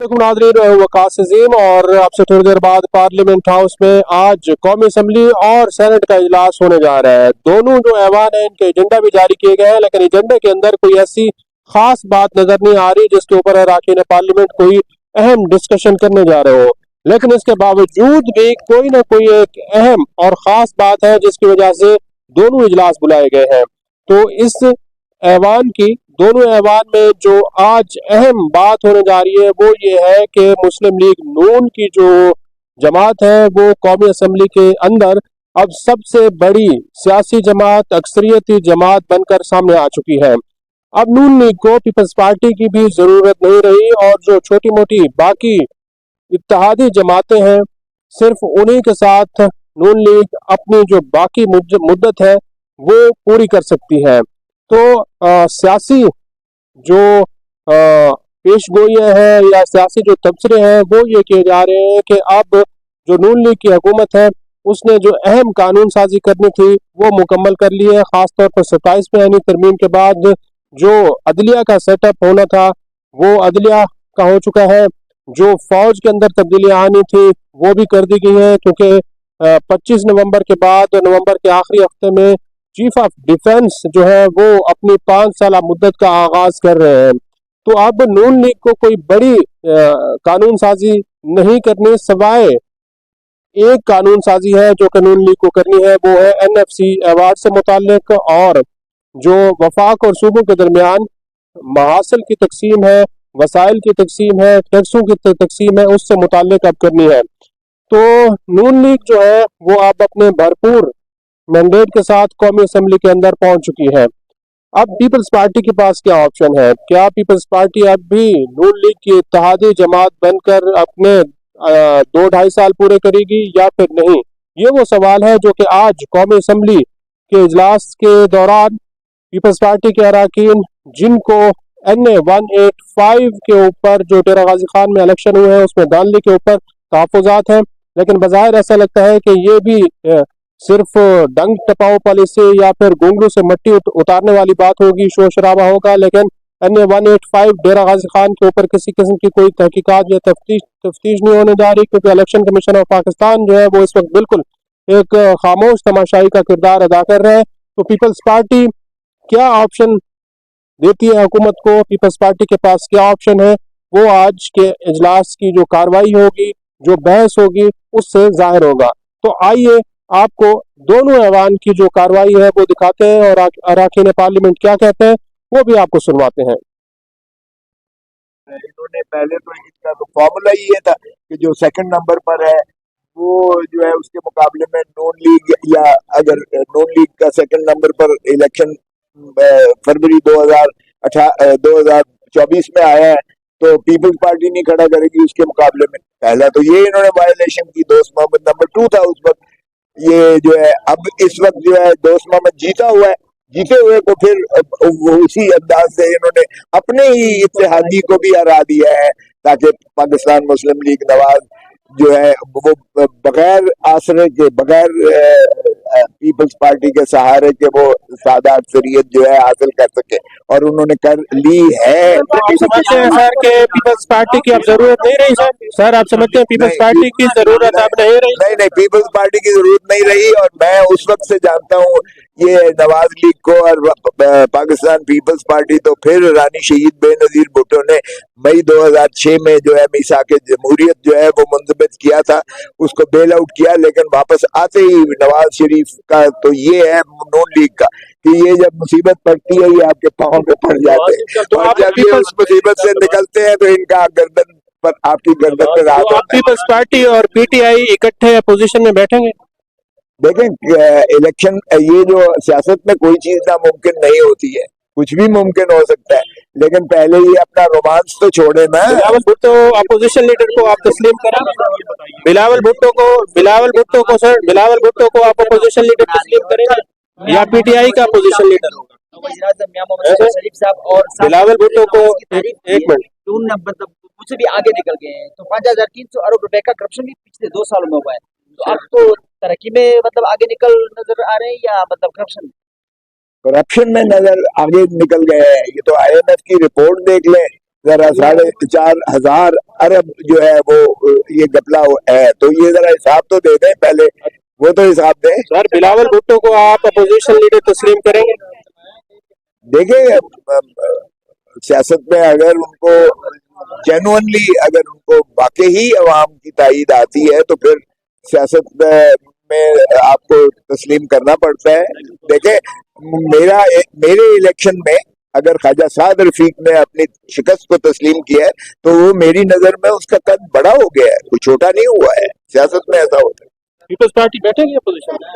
वालेकुम नाज़रीन, वकास अज़ीम। और आपसे थोड़ी देर बाद पार्लियामेंट हाउस में आज कौमी असम्बली और सेनेट का इजलास होने जा रहा है। दोनों जो ऐवान है इनके एजेंडा भी जारी किए गए हैं, लेकिन एजेंडे के अंदर कोई ऐसी खास बात नजर नहीं आ रही जिसके ऊपर अरकान पार्लियामेंट कोई अहम डिस्कशन करने जा रहे हो। लेकिन इसके बावजूद भी कोई ना कोई एक अहम और ख़ास बात है जिसकी वजह से दोनों इजलास बुलाए गए हैं। तो इस ऐवान की दोनों ऐवान में जो आज अहम बात होने जा रही है वो ये है कि मुस्लिम लीग नून की जो जमात है वो कौमी असम्बली के अंदर अब सबसे बड़ी सियासी जमात, अक्सरियती जमात बनकर सामने आ चुकी है। अब नून लीग को पीपल्स पार्टी की भी जरूरत नहीं रही और जो छोटी मोटी बाकी इत्तेहादी जमातें हैं सिर्फ उन्हीं के साथ नून लीग अपनी जो बाकी मुद्दत है वो पूरी कर सकती है। तो सियासी जो पेश गोइयाँ हैं या सियासी जो तबसरे हैं वो ये किए जा रहे हैं कि अब जो नून लीग की हुकूमत है उसने जो अहम कानून साजी करनी थी वो मुकम्मल कर ली है। ख़ासतौर पर 27वें आईनी तरमीम के बाद जो अदलिया का सेटअप होना था वो अदलिया का हो चुका है। जो फौज के अंदर तब्दीलियाँ आनी थी वो भी कर दी गई हैं, क्योंकि 25 नवंबर के बाद नवंबर के आखिरी हफ्ते में चीफ ऑफ डिफेंस जो है वो अपनी 5 साल मुद्दत का आगाज कर रहे हैं। तो अब नून लीग को कोई बड़ी कानून साजी नहीं करनी, सवाए एक कानून साजी है जो कानून लीग को करनी है, वो है NFC अवार्ड से मुताल्लिक और जो वफाक और सूबों के दरमियान महासिल की तकसीम है, वसाइल की तकसीम है, टैक्सों की तकसीम है, उससे मुताल्लिक अब करनी है। तो नून लीग जो है वो अब अपने भरपूर मैंडेट के साथ कौमी असम्बली के अंदर पहुंच चुकी है। अब पीपल्स पार्टी के पास क्या ऑप्शन है? क्या पीपल्स पार्टी अब भी नून लीग की इत्तेहादी जमात बनकर अपने 2-2.5 साल पूरे करेगी या फिर नहीं? ये वो सवाल है जो कि आज कौमी असम्बली के इजलास के दौरान पीपल्स पार्टी के अरकान, जिनको NA 185 के ऊपर जो डेरा गाजी खान में इलेक्शन हुए हैं उसमें दानली के ऊपर तहफ़्फ़ुज़ात हैं, लेकिन बज़ाहिर ऐसा लगता है कि ये भी सिर्फ डंक टपाओ पॉलिसी या फिर घुंघरू से मट्टी उतारने वाली बात होगी, शोर शराबा होगा। लेकिन NA 185 डेरा गाजी खान के ऊपर किसी किस्म की कोई तहकीकात या तफ्तीश नहीं होने जा रही, क्योंकि इलेक्शन कमीशन ऑफ पाकिस्तान जो है वो इस वक्त बिल्कुल एक खामोश तमाशाई का किरदार अदा कर रहा है। तो पीपल्स पार्टी क्या ऑप्शन देती है हुकूमत को? पीपल्स पार्टी के पास क्या ऑप्शन है वो आज के इजलास की जो कार्रवाई होगी, जो बहस होगी, उससे जाहिर होगा। तो आइए आपको दोनों ऐवान की जो कार्रवाई है वो दिखाते हैं और अरकान पार्लियामेंट क्या कहते हैं वो भी आपको सुनवाते हैं। इन्होंने पहले तो इसका तो फॉर्मूला ही ये था कि जो सेकंड नंबर पर है वो जो है उसके मुकाबले में नून लीग, या अगर नून लीग का सेकंड नंबर पर इलेक्शन फरवरी 2024 में आया है तो पीपल्स पार्टी नहीं खड़ा करेगी उसके मुकाबले में। पहला तो ये इन्होंने वायलेशन की। दोस्त मोहम्मद नंबर 2 था उस वक्त। ये जो है अब इस वक्त जो है दोस्त मोहम्मद जीता हुआ है, जीते हुए को फिर उसी अंदाज से इन्होंने अपने ही इत्तेहादी को भी हरा दिया है, ताकि पाकिस्तान मुस्लिम लीग नवाज जो है वो बगैर आसरे के, बगैर पीपल्स पार्टी के सहारे के वो सादा अक्सरियत जो है हासिल कर सके, और उन्होंने कर ली है। तो आप समझते हैं सर कि पीपल्स पार्टी की अब जरूरत नहीं रही? सर आप समझते हैं पीपल्स पार्टी की जरूरत अब नहीं रही? नहीं, पीपल्स पार्टी की जरूरत नहीं रही। और मैं उस वक्त से जानता हूँ ये नवाज लीग को और पाकिस्तान पीपल्स पार्टी तो फिर रानी शहीद बेनजीर भुट्टो ने मई 2006 में जो है मीसाक जमहूरियत जो है वो मुंजमद किया था, उसको बेल आउट किया। लेकिन वापस आते ही नवाज शरीफ का तो ये है नून लीग का कि ये जब मुसीबत पड़ती है ये आपके पाँव पे पड़ जाते हैं, और जब ये उस मुसीबत से निकलते हैं तो इनका गर्दन पर, आपकी गर्दन पे राहत होता है। पीपल्स पार्टी और PTI इकट्ठे अपोजिशन में बैठेंगे? देखें, इलेक्शन, ये जो सियासत में कोई चीज नामुमकिन नहीं होती है, कुछ भी मुमकिन हो सकता है, लेकिन पहले ही अपना रोमांस तो छोड़े ना। बिलावल भुट्टो अपोजिशन लीडर को आप तस्लीम करें? बिलावल भुट्टो को आप अपोजिशन लीडर तस्लीम करेंगे या PTI का अपोजिशन लीडर होगा? बिलावल भुट्टो को एक मिनट, मुझसे भी आगे निकल गए हैं। तो 5300 अरब रुपए का करप्शन भी पिछले 2 सालों में हुआ है। तो अब तो तरक्की में मतलब आगे निकल नजर आ रहे हैं या मतलब करप्शन में नजर आगे निकल गए हैं? ये तो IMF की रिपोर्ट देख लें, जरा 4,500 अरब जो है वो ये गपला है, तो ये जरा हिसाब तो दे दें पहले, वो तो हिसाब दें। सर बिलावल भुट्टो को आप अपोजिशन लीडर तस्लीम करेंगे? देखिए सियासत में अगर उनको जेन्युइनली, अगर उनको वाकई ही अवाम की ताईद आती है तो फिर सियासत में आपको तस्लीम करना पड़ता है। देखे मेरे इलेक्शन में अगर ख्वाजा साद रफीक ने अपनी शिकस्त को तस्लीम किया है तो वो मेरी नजर में उसका कद बड़ा हो गया है, कोई छोटा नहीं हुआ है। सियासत में ऐसा होता है। पीपल्स पार्टी बैठेगी अपोजिशन में?